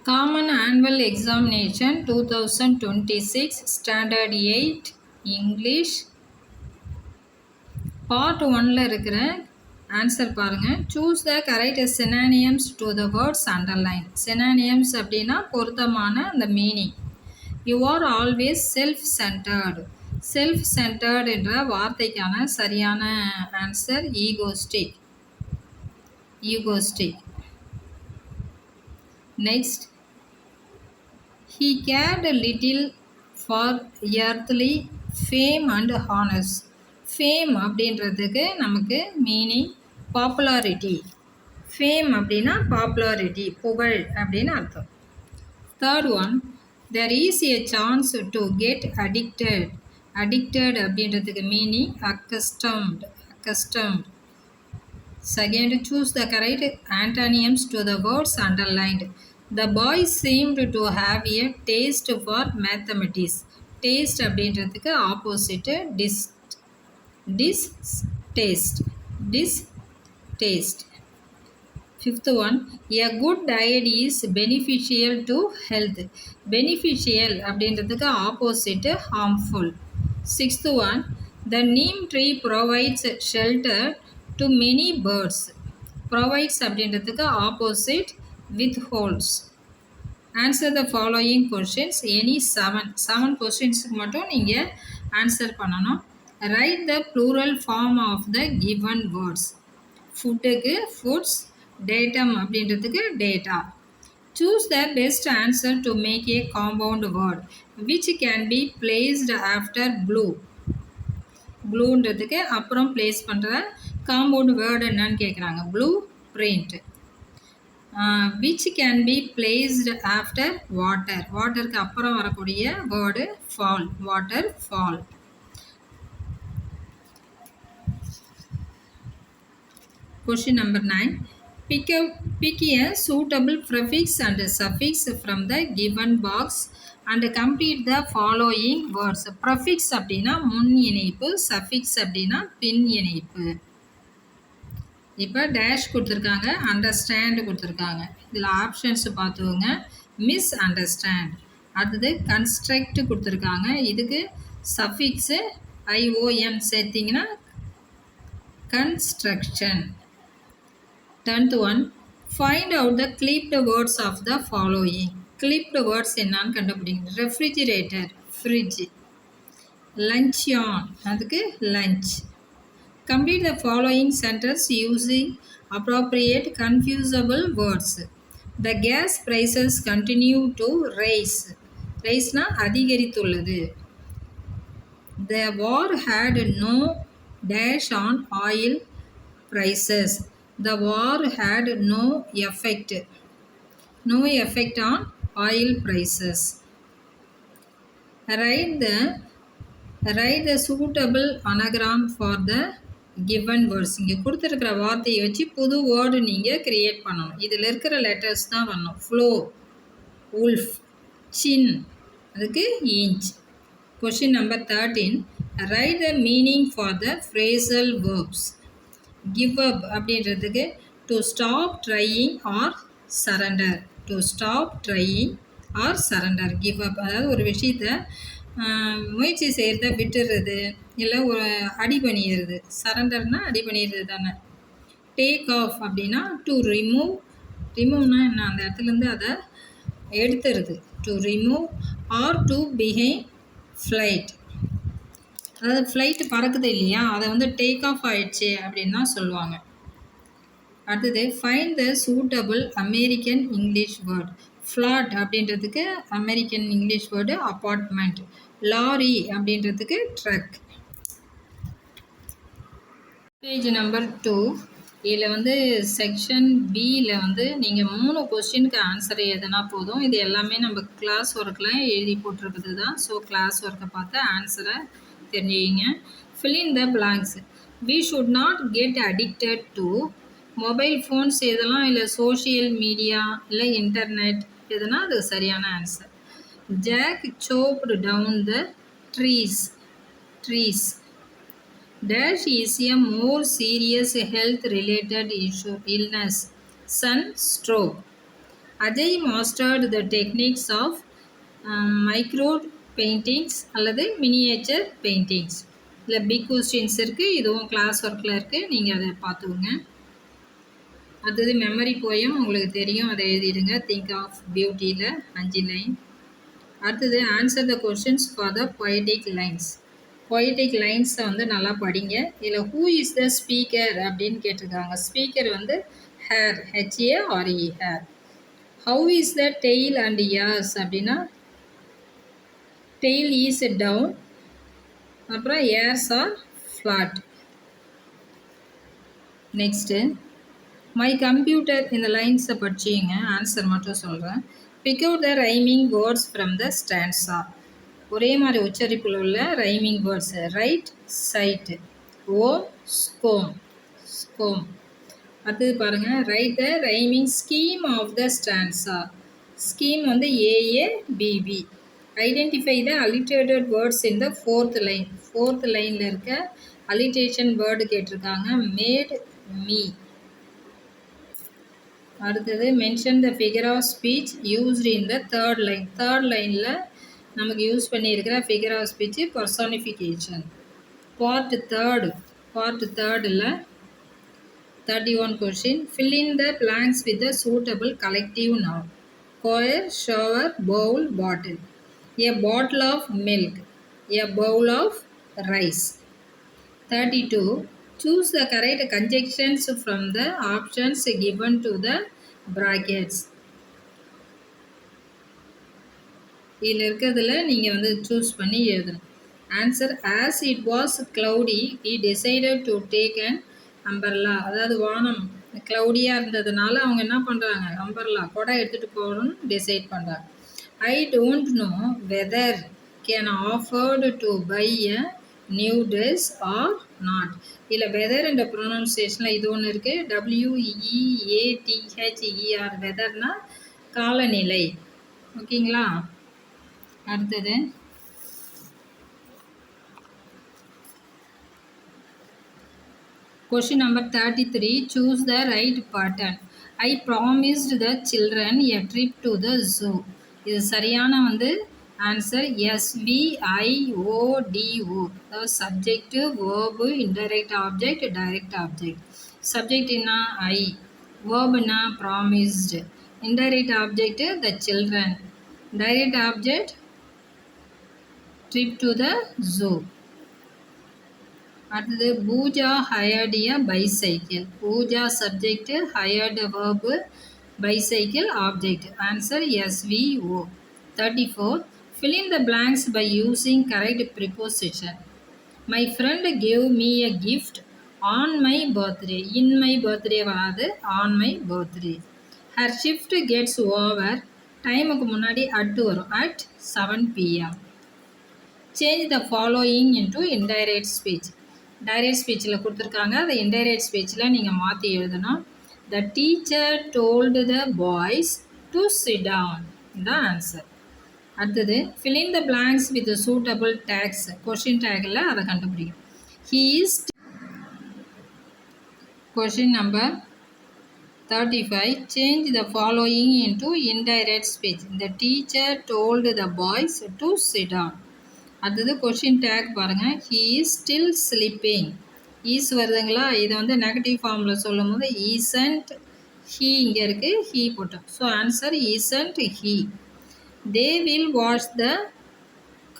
Common Annual Examination 2026 Standard 8 English Part 1ல இருக்கிற answer பாருங்க. Choose the correct synonyms to the words underlined. Synonyms அப்படின்னா பொருத்தமான அந்த meaning. You are always self-centered. Self-centered என்ற வார்த்தைக்கான சரியான answer egoistic. Egoistic. Next, he cared little for earthly fame and honors. Fame அப்படின்றதுக்கு நமக்கு meaning popularity. Fame அப்படின்னா popularity, புகழ் அப்படின்னு அர்த்தம். Third one, there is a chance to get addicted. Addicted அப்படின்றதுக்கு meaning accustomed. Second, choose the correct antonyms to the words underlined. The boy seemed to have a taste for mathematics. Taste அப்படின்றதுக்கு opposite distaste. Fifth one, a good diet is beneficial to health. Beneficial அப்படின்றதுக்கு opposite harmful. Sixth one, the neem tree provides shelter to many birds. Provides அப்படின்றதுக்கு opposite withholds. Answer the following questions. Any 7 questions மட்டும் நீங்கள் answer பண்ணணும். Write the plural form of the given words. ஃபுட்டுக்கு foods, datum அப்படின்றதுக்கு data. Choose the best answer to make a compound word which can be placed after blue. ப்ளூன்றதுக்கு அப்புறம் place பண்ணுற compound word என்னன்னு கேட்குறாங்க. Blue print. Which can be placed after water. வாட்டருக்கு அப்புறம் வரக்கூடிய word fall. Water fall. Question number 9. Pick a suitable prefix and suffix from the given box and complete the following words. Prefix அப்படின்னா முன் இணைப்பு, suffix அப்படின்னா பின் இணைப்பு. இப்போ dash கொடுத்துருக்காங்க, அண்டர்ஸ்டாண்ட் கொடுத்துருக்காங்க. இதில் ஆப்ஷன்ஸ் பார்த்துக்கோங்க. Miss understand. அடுத்தது கன்ஸ்ட்ரக்ட் கொடுத்துருக்காங்க. இதுக்கு சஃபிக்ஸு ஐஓஎன் சேர்த்திங்கன்னா construction. 10th one, find out the clipped words of the following. Clipped words என்னன்னு கண்டுபிடிங்க. Refrigerator, fridge. லஞ்சியான், அதுக்கு lunch. Complete the following sentence using appropriate confusable words. The gas prices continue to rise. Riseனா அதிகரித்துள்ளது. The war had no dash on oil prices. The war had no effect on oil prices. Write the suitable anagram for the given words. இங்கே கொடுத்துருக்கிற வார்த்தையை வச்சு புது word நீங்கள் create பண்ணணும். இதில் இருக்கிற லெட்டர்ஸ் தான் வரணும். ஃப்ளோ, உல்ஃப், சின், அதுக்கு inch. Question number 13. Write the meaning for the phrasal verbs. Give up அப்படின்றதுக்கு to stop trying or surrender. To stop trying or surrender. Give up அதாவது ஒரு விஷயத்தை முயற்சி செய்கிறத விட்டுறது, இல்லை ஒரு அடி பண்ணிடுறது. சரண்டர்னால் அடி பண்ணிடுறது தானே. டேக் ஆஃப் அப்படின்னா டு ரிமூவ்னா என்ன, அந்த இடத்துலேருந்து அதை எடுத்துருது. To remove or to behind flight. அதாவது ஃப்ளைட்டு பறக்குது இல்லையா, அதை வந்து டேக் ஆஃப் ஆயிடுச்சு அப்படின்னு தான் சொல்லுவாங்க. அடுத்தது find the suitable American English word. Flat அப்படின்றதுக்கு American English word apartment. Lorry அப்படின்றதுக்கு ட்ரக். Page number 2. இதில் வந்து செக்ஷன் பியில் வந்து நீங்கள் 3 கொஸ்டினுக்கு ஆன்சர் எதுனா போதும். இது எல்லாமே நம்ம கிளாஸ் ஒர்க்கில் எழுதி போட்டிருக்குது தான். ஸோ கிளாஸ் ஒர்க்கை பார்த்து ஆன்சரை தெரிஞ்சுக்கிங்க. fill in the blanks. We should not get addicted to mobile phones எதெல்லாம், இல்லை சோஷியல் மீடியா, இல்லை இன்டர்நெட் எதுனா அது சரியான answer. Jack chopped down the trees. Dash is a more serious health related illness. Sunstroke. Ajay mastered the techniques of micro paintings அல்லது miniature paintings. இதில் big questions இருக்குது, இதுவும் கிளாஸ் ஒர்க்கில் இருக்குது, நீங்கள் அதை பார்த்துக்கோங்க. அடுத்தது மெமரி போயம் உங்களுக்கு தெரியும், அதை எழுதிடுங்க. திங்க் ஆஃப் பியூட்டியில் 5 லைன். அடுத்தது answer the questions for the poetic lines. Poetic லைன்ஸை வந்து நல்லா படிங்க. இதில் ஹூ இஸ் த ஸ்பீக்கர் அப்படின்னு கேட்டிருக்காங்க. ஸ்பீக்கர் வந்து hare, HARE, hare. How is the tail and ears அப்படின்னா டெய்ல் இஸ் டவுன், அப்புறம் ears are flat. Next my computer, இந்த லைன்ஸை படிச்சிங்க, ஆன்சர் மட்டும் சொல்கிறேன். Pick out the rhyming words from the stanza. ஒரே மாதிரி உச்சரிப்பில் உள்ள rhyming words. Right, side, home, ஸ்கோம், ஸ்கோம். அடுத்தது பாருங்கள், write the rhyming scheme of the stanza. Scheme வந்து AABB. Identify the alliterated words in the 4th line. 4th லைனில் இருக்க அலிட்டேஷன் வேர்டு கேட்டிருக்காங்க. Made, me. அடுத்தது mention the figure of speech used in the 3rd line. 3rd லைனில் நமக்கு use பண்ணியிருக்கிற figure of speech personification. Part 3rd 31 question. Fill in the blanks with the suitable collective noun. Choir, shower, bowl, bottle. A bottle of milk, a bowl of rice. 32. Choose the correct conjunctions from the options given to the brackets. இதில் இருக்கிறதுல நீங்கள் வந்து choose பண்ணி எழுதணும். Answer, as it was cloudy he decided to take an umbrella. அதாவது வானம் க்ளவுடியாக இருந்ததுனால அவங்க என்ன பண்ணுறாங்க, அம்பர்லா கொடை எடுத்துகிட்டு போகணும்னு டிசைட் பண்ணுறாங்க. I don't know whether can afford to buy a new dress or not. இதில் வெதர் என்ற ப்ரொனன்சியேஷனில் இது ஒன்று இருக்குது. WEATHER, வெதர்னா காலநிலை. ஓகேங்களா? அடுத்தது question number 33. Choose the right pattern. I promised the children a trip to the zoo. இது சரியான வந்து ஆன்சர் SVIODO. அதாவது subject, verb, indirect object, direct object. சப்ஜெக்ட்னா ஐ, வேர்புனா promised, indirect object the children, direct object trip to the zoo. அடுத்தது Pooja hired a bicycle. Pooja subject, hired verb, bicycle object. Answer SVO. 34. Fill in the blanks by using correct preposition. My friend gave me a gift on my birthday. In my birthday வராது, on my birthday. Her shift gets over. டைமுக்கு முன்னாடி at வரும், at 7 PM. Change the following into indirect speech. Direct ஸ்பீச்சில் கொடுத்துருக்காங்க, அதை indirect ஸ்பீச்சில் நீங்கள் மாற்றி எழுதணும். The teacher told the boys to sit down. The answer. அடுத்தது fill in the blanks with the suitable tags. Question tackle அதை கண்டுபிடிக்கும். He is. Question number 35. Change the following into indirect speech. The teacher told the boys to sit down. அடுத்தது question tag பாருங்கள். He is still sleeping. Is வருதுங்களா, இதை வந்து negative ஃபார்மில் சொல்லும் போது ஈசன்ட் ஹீ, இங்கே இருக்குது ஹீ போட்டோம். So answer isn't he. They will wash the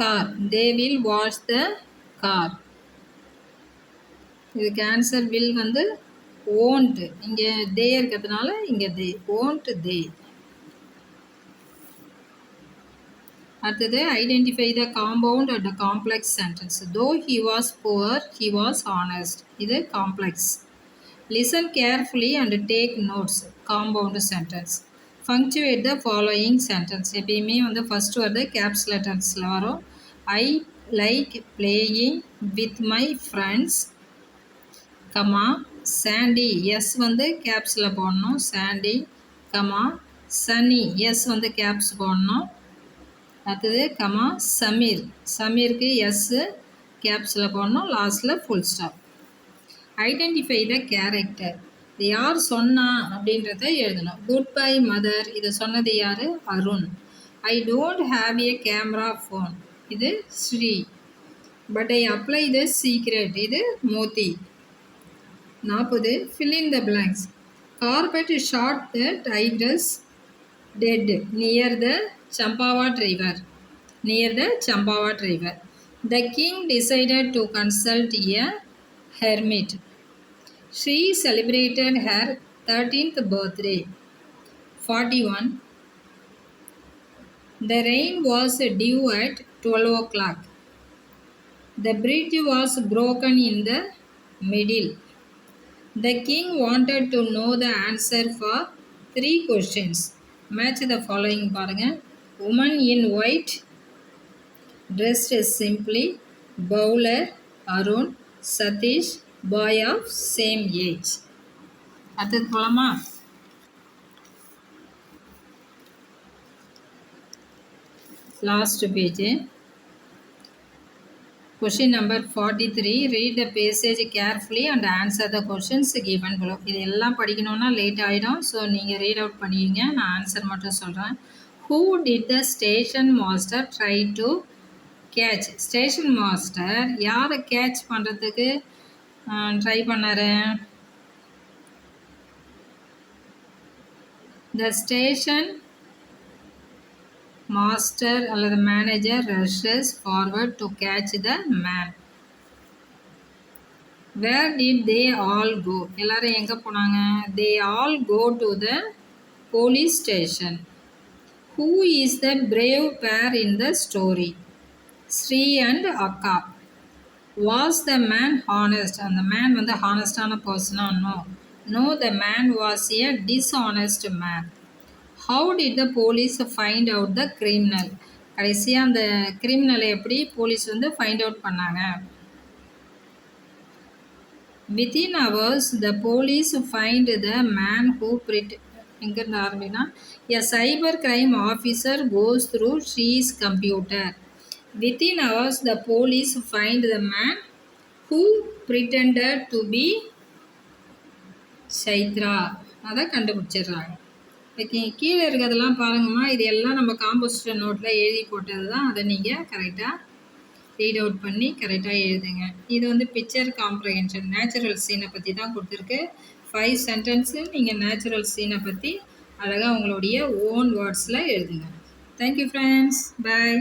car. They will wash the car. இதுக்கு ஆன்சர் வில் வந்து ஓன்ட், இங்கே தே இருக்கிறதுனால இங்கே தே, ஓன்ட் தே. அடுத்தது identify the compound and complex sentence. Though he was poor he was honest. இது complex. Listen carefully and take notes. Compound sentence. Punctuate the following sentence. எப்பயுமே வந்து first வந்து caps லெட்டர்ஸில் வரும். I like playing with my friends, comma Chandy. S வந்து கேப்ஸில் போடணும், Chandy, comma Sunny. S வந்து caps போடணும். அடுத்தது கமா சமீர். சமீருக்கு எஸ்ஸு கேப்ஸில் போடணும், லாஸ்ட்டில் full stop. Identify the character. இது யார் சொன்னா அப்படின்றத எழுதணும். குட் பை மதர், இதை சொன்னது யார்? Arun. I don't have a camera phone, இது Sri. But I apply the secret, இது Modi. 40. fill in the blanks. Corbett shot the tigress dead near the Champavat river. Near the Champavat river. The king decided to consult a hermit. She celebrated her 13th birthday. 41. The rain was due at 12 o'clock. The bridge was broken in the middle. The king wanted to know the answer for 3 questions. Match the following பாருங்க. Woman in white, dressed simply, bowler, Arun, Satish, boy of same age. அடுத்தது போலாமா? Last page. Question number 43. Read the passage carefully and answer the questions given below. இது எல்லாம் படிக்கணும்னா late ஆகிடும். So நீங்கள் read out பண்ணிடுங்க. நான் ஆன்சர் மட்டும் சொல்கிறேன். Who did the station master try to catch? Station master யாரை கேட்ச் பண்ணுறதுக்கு ட்ரை பண்ணாரு? The station master அல்லது manager rushes forward to catch the man. Where did they all go? எல்லாரும் எங்கே போனாங்க? They all go to the police station. Who is the brave pair in the story? Sri and Akka. Was the man honest? அந்த man வந்து ஹானஸ்டான பர்சனா? No, the man was a dishonest man. How did the police find out the criminal? கடைசியாக அந்த கிரிமினலை எப்படி police வந்து find out பண்ணாங்க? Within hours, the police find the man who எங்கிருந்து ஆரம்பினா a cyber crime officer goes through Sri's computer. Within hours, the police find the man who pretended to be Chaitra. அதை கண்டுபிடிச்சிடுறாங்க. Okay, கீழே இருக்கிறதெல்லாம் பாருங்கம்மா. இது எல்லாம் நம்ம composition நோட்டில் எழுதி போட்டது தான். அதை நீங்கள் கரெக்டாக ரீட் அவுட் பண்ணி கரெக்டாக எழுதுங்க. இது வந்து பிக்சர் காம்ப்ரஹென்ஷன், நேச்சுரல் சீனை பற்றி தான் கொடுத்துருக்கு. 5 சென்டென்ஸு நீங்கள் நேச்சுரல் சீனை பற்றி அழகாக உங்களுடைய ஓன் வேர்ட்ஸில் எழுதுங்க. தேங்க்யூ ஃப்ரெண்ட்ஸ், பாய்.